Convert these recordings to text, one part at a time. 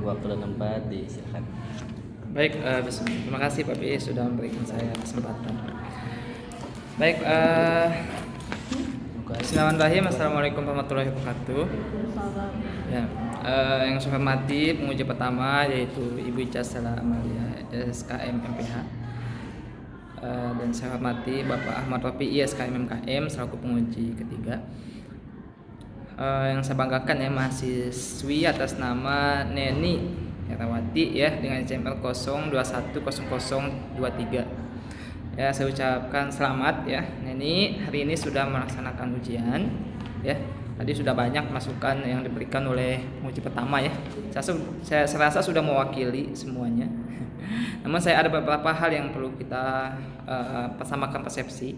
waktu dan tempat, silakan. Baik, terima kasih Pak Pi sudah memberikan saya kesempatan. Baik, bismillahirrahmanirrahim. Assalamualaikum warahmatullahi wabarakatuh. Ya, yang saya hormati penguji pertama yaitu Ibu Ica Stella Amalia SKM MPH. Dan saya hormati Bapak Ahmad Rafi'i SKM MKM selaku penguji ketiga. Yang saya banggakan ya mahasiswi atas nama Neni Herawati ya dengan CMR 02100023. Ya, saya ucapkan selamat ya Neni, hari ini sudah melaksanakan ujian ya. Tadi sudah banyak masukan yang diberikan oleh penguji pertama ya. Saya rasa sudah mewakili semuanya. Namun saya ada beberapa hal yang perlu kita persamakan persepsi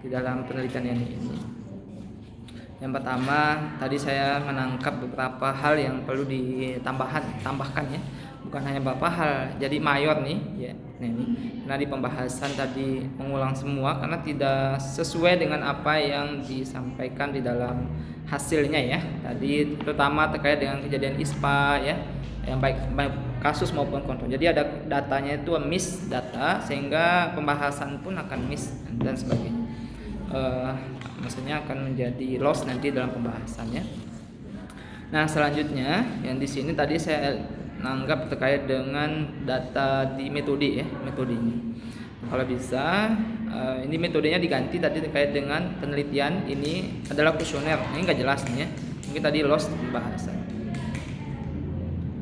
di dalam penelitian ini. Yang pertama, tadi saya menangkap beberapa hal yang perlu ditambahkan ya. Bukan hanya beberapa hal, jadi mayor nih ya. Nah ini, karena di pembahasan tadi mengulang semua karena tidak sesuai dengan apa yang disampaikan di dalam hasilnya ya. Tadi terutama terkait dengan kejadian ISPA ya, yang baik kasus maupun kontrol. Jadi ada datanya itu miss data sehingga pembahasan pun akan miss dan sebagainya. Maksudnya akan menjadi loss nanti dalam pembahasannya. Nah selanjutnya yang di sini tadi saya nanggap terkait dengan data di metode ya, metodenya. Kalau bisa ini metodenya diganti tadi terkait dengan penelitian ini adalah kuesioner. Ini nggak jelas nih ya. Mungkin tadi loss pembahasan.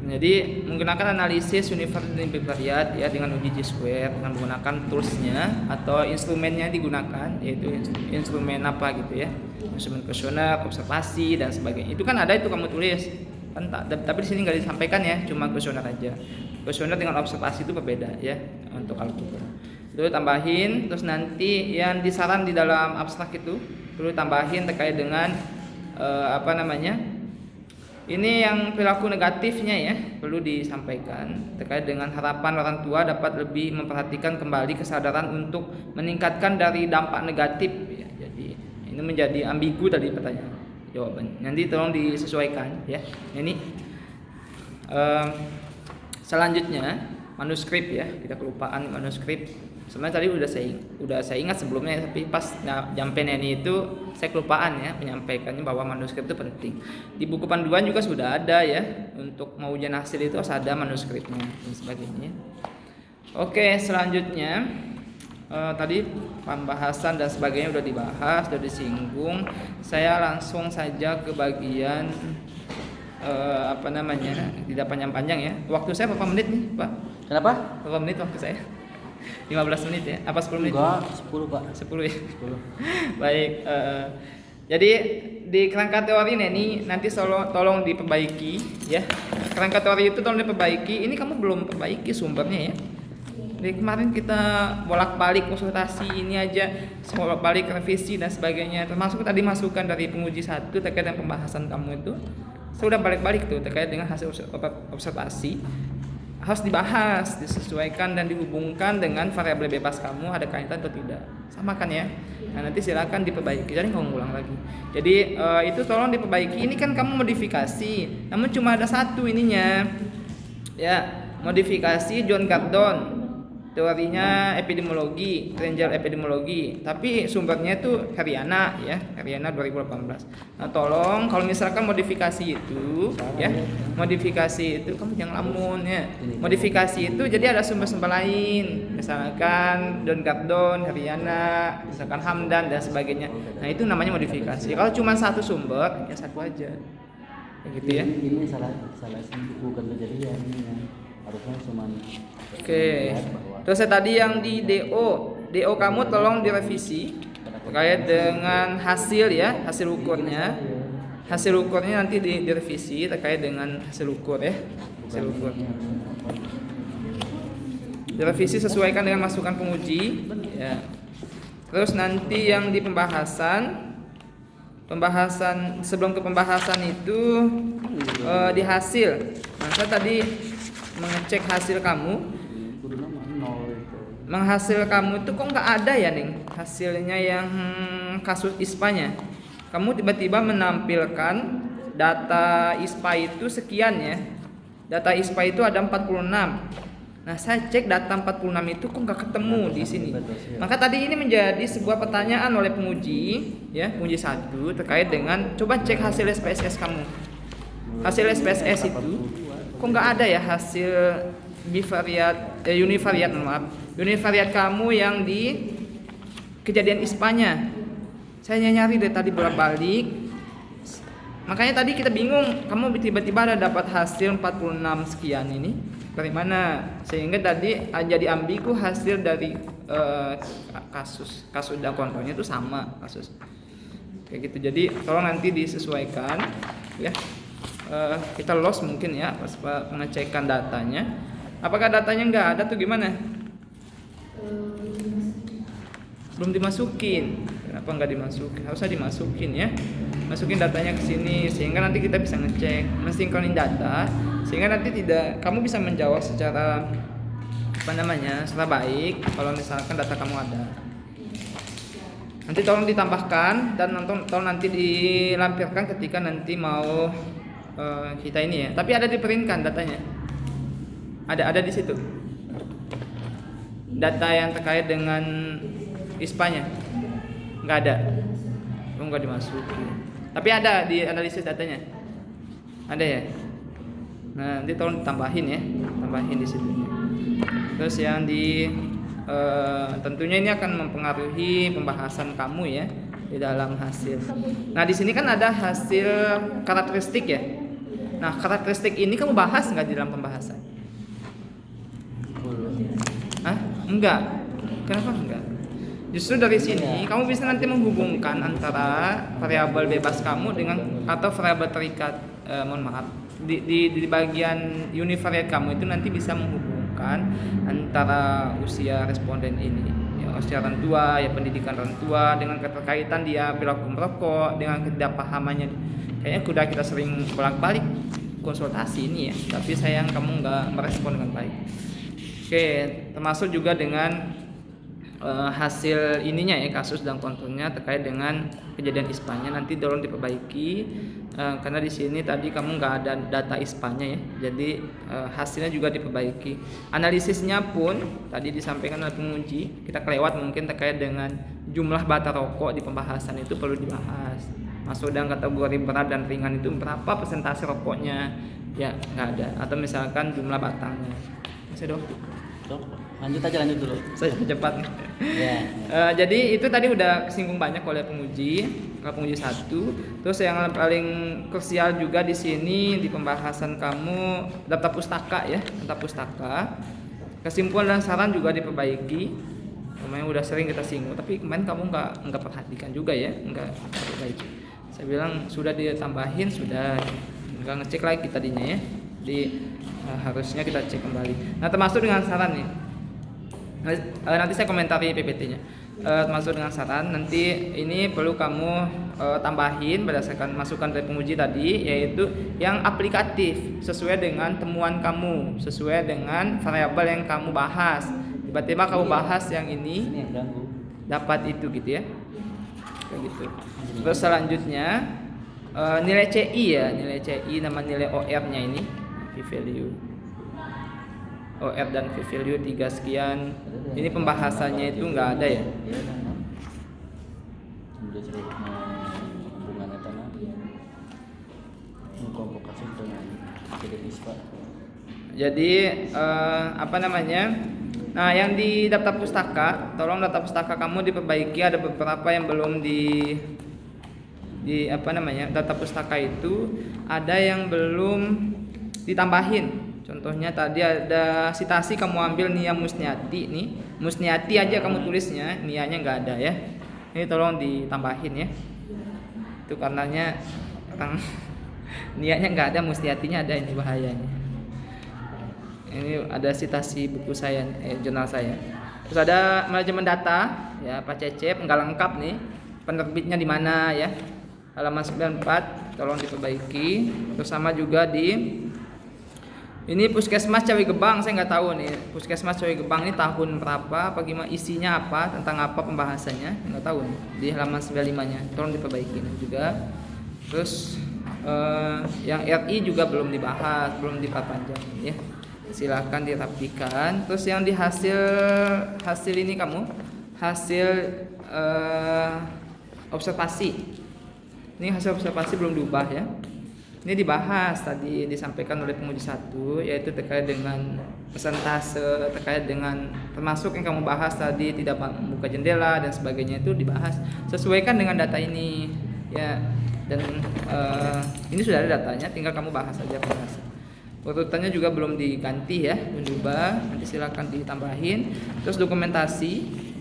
Jadi menggunakan analisis univariat ya dengan uji G-square dengan menggunakan toolsnya atau instrumennya digunakan yaitu instrumen apa gitu ya, instrumen kuesioner, observasi dan sebagainya. Itu kan ada itu kamu tulis kan, tapi di sini nggak disampaikan ya, cuma kuesioner aja. Kuesioner dengan observasi itu berbeda ya untuk algebra. Itu tambahin, terus nanti yang disaran di dalam abstrak itu perlu tambahin terkait dengan ini yang perilaku negatifnya ya perlu disampaikan terkait dengan harapan orang tua dapat lebih memperhatikan kembali kesadaran untuk meningkatkan dari dampak negatif ya. Jadi ini menjadi ambigu tadi pertanyaan jawaban. Nanti tolong disesuaikan ya. Ini selanjutnya manuskrip ya, kita kelupaan manuskrip. Sebenarnya tadi udah saya ingat sebelumnya, tapi pas nyampe Neni itu saya kelupaan ya menyampaikannya bahwa manuskrip itu penting. Di buku panduan juga sudah ada ya, untuk mau ujian hasil itu harus ada manuskripnya dan sebagainya. Oke, selanjutnya tadi pembahasan dan sebagainya udah dibahas, udah disinggung. Saya langsung saja ke bagian tidak panjang-panjang ya. Waktu saya berapa menit nih, Pak? Kenapa? Berapa menit waktu saya? 15 menit ya? Apa 10 menit? Enggak, 10 Pak. 10 ya? 10. Baik, jadi di kerangka teori Neni nanti tolong diperbaiki ya. Kerangka teori itu tolong diperbaiki. Ini kamu belum perbaiki sumbernya ya. Dari kemarin kita bolak-balik konsultasi ini aja, bolak-balik revisi dan sebagainya. Termasuk tadi masukan dari penguji 1 terkait dengan pembahasan kamu itu. Saya udah balik-balik tuh terkait dengan hasil observasi. Harus dibahas, disesuaikan dan dihubungkan dengan variabel bebas kamu ada kaitan atau tidak. Sama kan ya? Nah, nanti silakan diperbaiki. Jadi nggak ngulang lagi. Jadi itu tolong diperbaiki. Ini kan kamu modifikasi. Namun cuma ada satu ininya. Ya, modifikasi John Gardon. Teorinya epidemiologi, Ranger epidemiologi. Tapi sumbernya itu Heriana ya, Heriana 2018. Nah, tolong kalau misalkan modifikasi itu ya, modifikasi itu kamu jangan lamun ya. Modifikasi itu jadi ada sumber-sumber lain. Misalkan Don Gardon, Heriana, misalkan Hamdan dan sebagainya. Nah, itu namanya modifikasi. Kalau cuma satu sumber, ya satu aja. Gitu ya. Ini salah bukan kejadian ini ya. Harusnya cuma Oke. Terus tadi yang di DO kamu tolong direvisi terkait dengan hasil ya, hasil ukurnya. Hasil ukurnya nanti direvisi terkait dengan hasil ukur ya. Hasil ukur. Direvisi sesuaikan dengan masukan penguji ya. Terus nanti yang di pembahasan sebelum ke pembahasan itu di hasil. Nah, saya tadi mengecek hasil kamu. Menghasil kamu itu kok nggak ada ya Ning hasilnya yang kasus ISPA-nya. Kamu tiba-tiba menampilkan data ISPA itu sekian ya. Data ISPA itu ada 46. Nah, saya cek data 46 itu kok nggak ketemu di sini. Maka tadi ini menjadi sebuah pertanyaan oleh penguji, ya, penguji 1 terkait dengan coba cek hasil SPSS kamu. Hasil SPSS itu kok nggak ada ya hasil univariat kamu yang di kejadian ISPA-nya. Saya nyari dari tadi bolak-balik. Makanya tadi kita bingung, kamu tiba-tiba ada dapat hasil 46 sekian ini dari mana? Sehingga tadi jadi ambigu hasil dari kasus dan kontrolnya itu sama kasus. Kayak gitu. Jadi tolong nanti disesuaikan ya. Kita lost mungkin ya pas pengecekan datanya. Apakah datanya nggak ada tuh gimana? Belum dimasukin. Kenapa nggak dimasukin? Harusnya dimasukin ya. Masukin datanya ke sini sehingga nanti kita bisa ngecek, mensinkronin data sehingga nanti kamu bisa menjawab secara secara baik kalau misalkan data kamu ada. Nanti tolong ditambahkan dan tolong nanti dilampirkan ketika nanti mau kita ini ya. Tapi ada diprintkan datanya. Ada di situ. Data yang terkait dengan ISPA-nya nggak ada. Nggak dimasukin. Tapi ada di analisis datanya. Ada ya. Nah, nanti tolong ditambahin ya, tambahin di situ. Terus yang tentunya ini akan mempengaruhi pembahasan kamu ya di dalam hasil. Nah, di sini kan ada hasil karakteristik ya. Nah, karakteristik ini kamu bahas nggak di dalam pembahasan? Hah? Enggak. Kenapa enggak? Justru dari sini kamu bisa nanti menghubungkan antara variabel bebas kamu dengan atau variabel terikat. Di bagian univariat kamu itu nanti bisa menghubungkan antara usia responden ini, ya, usia orang tua, ya pendidikan orang tua dengan keterkaitan dia perilaku merokok dengan ketidakpahamannya. Kayaknya sudah kita sering bolak-balik konsultasi ini ya, tapi sayang kamu nggak merespon dengan baik. Oke, termasuk juga dengan hasil ininya ya, kasus dan kontrolnya terkait dengan kejadian ISPA-nya nanti tolong diperbaiki karena di sini tadi kamu nggak ada data ISPA-nya ya, jadi hasilnya juga diperbaiki. Analisisnya pun tadi disampaikan oleh penguji, kita kelewat mungkin terkait dengan jumlah bata rokok di pembahasan itu perlu dibahas. Masuk dalam kategori berat dan ringan itu berapa persentase rokoknya ya nggak ada, atau misalkan jumlah batangnya. Masih dong. Lanjut dulu. Saya cepat. Yeah. Jadi itu tadi udah kesinggung banyak oleh penguji 1. Terus yang paling krusial juga di sini di pembahasan kamu daftar pustaka ya, daftar pustaka. Kesimpulan dan saran juga diperbaiki. Kemarin udah sering kita singgung, tapi kemarin kamu nggak perhatikan juga ya, nggak perbaiki. Saya bilang sudah ditambahin, sudah nggak ngecek lagi tadinya ya. Harusnya kita cek kembali. Nah, termasuk dengan saran nih. Nanti saya komentari PPT-nya. Termasuk dengan saran nanti ini perlu kamu tambahin berdasarkan masukan dari penguji tadi, yaitu yang aplikatif sesuai dengan temuan kamu, sesuai dengan variabel yang kamu bahas. Tiba-tiba kamu bahas yang ini dapat itu gitu ya. Kayak gitu. Terus selanjutnya nilai CI ya, nilai CI nama nilai OR-nya ini, p-value. OR dan p-value 3 sekian. Ini pembahasannya itu nggak ada ya. Jadi nah yang di daftar pustaka, tolong daftar pustaka kamu diperbaiki, ada beberapa yang belum daftar pustaka itu ada yang belum ditambahin. Contohnya tadi ada citasi kamu ambil Nia Musniati nih, Musniati aja kamu tulisnya, Nianya nggak ada ya. Ini tolong ditambahin ya. Itu karenanya orang Nianya nggak ada, Musniatinya ada, ini bahayanya. Ini ada citasi buku saya, jurnal saya. Terus ada manajemen data, ya Pak Cecep nggak lengkap nih. Penerbitnya di mana ya? Halaman 94, tolong diperbaiki. Terus sama juga ini Puskesmas Cawi Gebang, saya nggak tahu nih. Puskesmas Cawi Gebang ini tahun berapa? Apa gimana? Isinya apa? Tentang apa pembahasannya? Nggak tahu nih. Di halaman 95-nya, tolong diperbaiki juga. Terus Yang RI juga belum dibahas, belum diperpanjang ya. Silakan dirapikan. Terus yang di hasil ini kamu hasil observasi. Ini hasil observasi belum diubah ya. Ini dibahas tadi disampaikan oleh penguji 1, yaitu terkait dengan persentase, terkait dengan termasuk yang kamu bahas tadi tidak membuka jendela dan sebagainya, itu dibahas. Sesuaikan dengan data ini ya. Dan ini sudah ada datanya, tinggal kamu bahas saja penjelasan. Urutannya juga belum diganti ya, belum diubah. Nanti silakan ditambahin. Terus dokumentasi.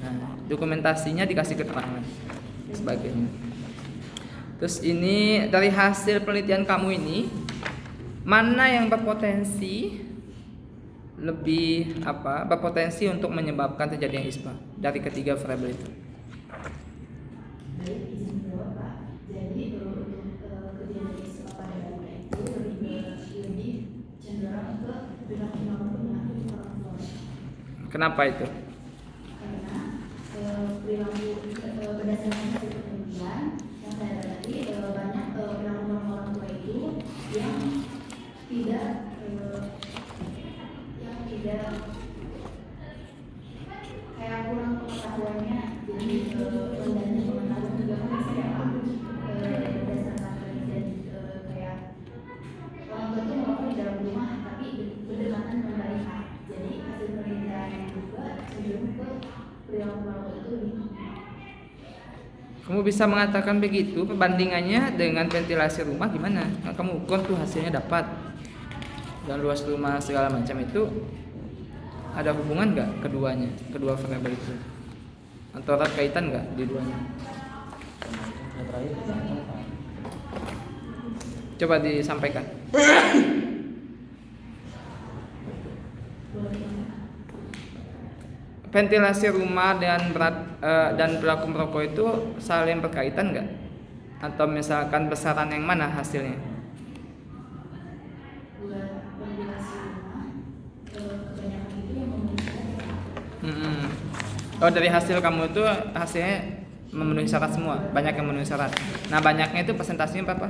Nah, dokumentasinya dikasih keterangan sebagainya. Terus ini dari hasil penelitian kamu ini, mana yang berpotensi berpotensi untuk menyebabkan terjadinya ISPA dari ketiga variabel itu? Jadi untuk kejadian ISPA pada data itu lebih cenderung ke perilaku penyakit orang tua. Kenapa itu? Karena perilaku berdasarkan hasil penelitian yang saya dapati banyak perilaku orang tua itu yang tidak kayak kurang pengetahuannya, jadi rendahnya pengetahuan juga kan bisa ya Pak, berdasarkan penelitian kayak orang tua itu merokok di dalam rumah tapi berdekatan dengan mereka, jadi hasil penelitian juga cenderung ke perilaku itu lebih. Kamu bisa mengatakan begitu, perbandingannya dengan ventilasi rumah gimana? Nah, kamu ukur tuh hasilnya dapat, dan luas rumah segala macam itu ada hubungan nggak keduanya, kedua variabel itu, atau ada kaitan nggak di duanya? Yang terakhir Coba disampaikan. Ventilasi rumah dan perilaku merokok itu saling berkaitan nggak? Atau misalkan besaran yang mana hasilnya? Oh, dari hasil kamu itu hasilnya memenuhi syarat semua, banyak yang memenuhi syarat. Nah, banyaknya itu persentasenya berapa?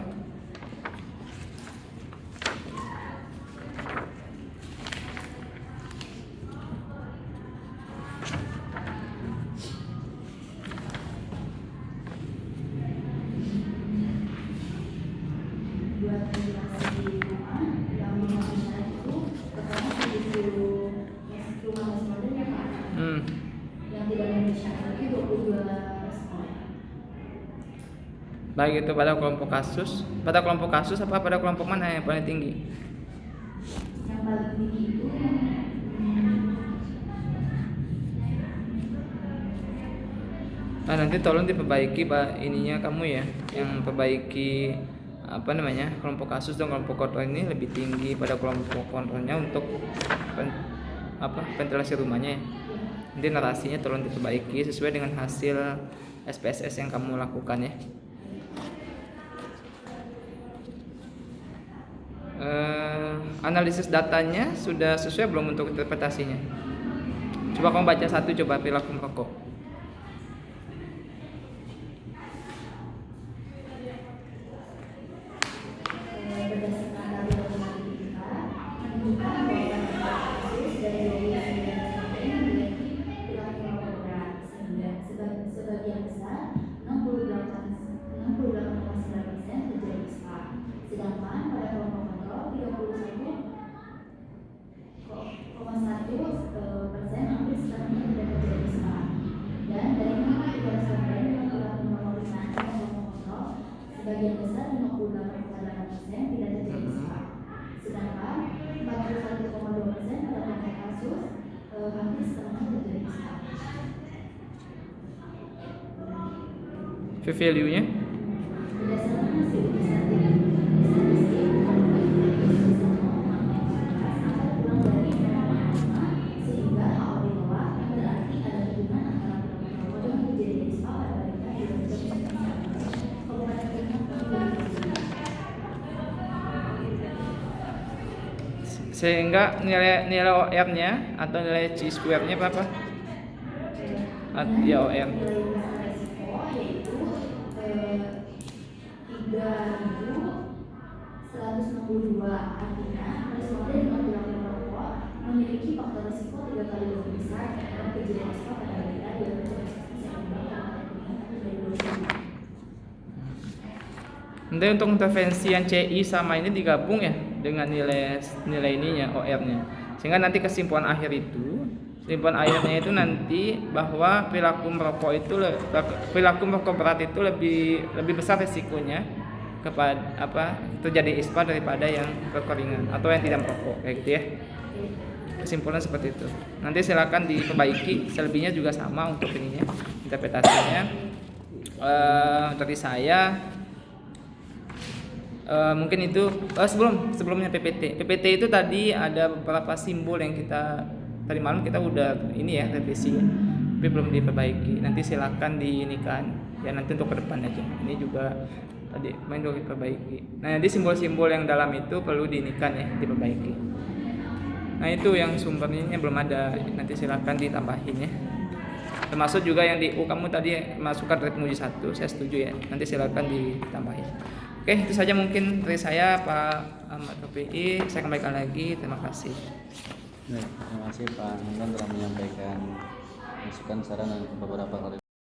Baik itu pada kelompok kasus apa pada kelompok mana yang paling tinggi? Yang paling tinggi itu Nah, nanti tolong diperbaiki Pak ininya kamu ya, yang perbaiki kelompok kasus dan kelompok kontrol ini lebih tinggi pada kelompok kontrolnya untuk ventilasi rumahnya ya. Nanti narasinya tolong diperbaiki sesuai dengan hasil SPSS yang kamu lakukan ya. Analisis datanya sudah sesuai belum untuk interpretasinya? Coba kamu baca satu, coba perilaku merokok. Sebagian besar 58,8% tidak terjadi ISPA, sedangkan 41,2% pada kelompok kasus hampir setengah terjadi ISPA. Value-nya? Berdasarkan hasil statistik kurang dari 0,5 sehingga HO di bawah, yang berarti ada hubungan antara perilaku dengan kejadian ISPA pada balita di sehingga nilai OR-nya atau nilai C square-nya berapa? Ya OR. Resiko yaitu 3.000 162. Artinya, responden dengan perilaku merokok memiliki faktor risiko 3 kali lebih besar dalam kejadian ispa pada balita dengan konsumsi seimbang dan dari 20. Nanti untuk intervensi yang CI sama ini digabung ya dengan nilai ininya OR-nya. Sehingga nanti kesimpulan akhirnya itu nanti bahwa perilaku merokok berat itu lebih besar risikonya kepada terjadi ISPA daripada yang kekeringan atau yang tidak merokok kayak gitu ya. Kesimpulan seperti itu. Nanti silakan diperbaiki, selebihnya juga sama untuk ininya interpretasinya. Dari saya mungkin itu sebelumnya PPT itu tadi ada beberapa simbol yang tadi malam kita udah ini ya revisi ya, tapi belum diperbaiki. Nanti silakan diinikan ya, nanti untuk ke depan aja. Ini juga tadi main dulu diperbaiki. Nah, jadi simbol-simbol yang dalam itu perlu diinikan ya, diperbaiki. Nah, itu yang sumbernya belum ada, nanti silakan ditambahin ya. Termasuk juga yang di kamu tadi masukkan ritme 1, saya setuju ya. Nanti silakan ditambahin. Oke, itu saja mungkin dari saya Pak Ahmad KPI. Saya kembalikan lagi. Terima kasih. Baik, terima kasih Pak Hamdan telah menyampaikan masukan saran dan beberapa kali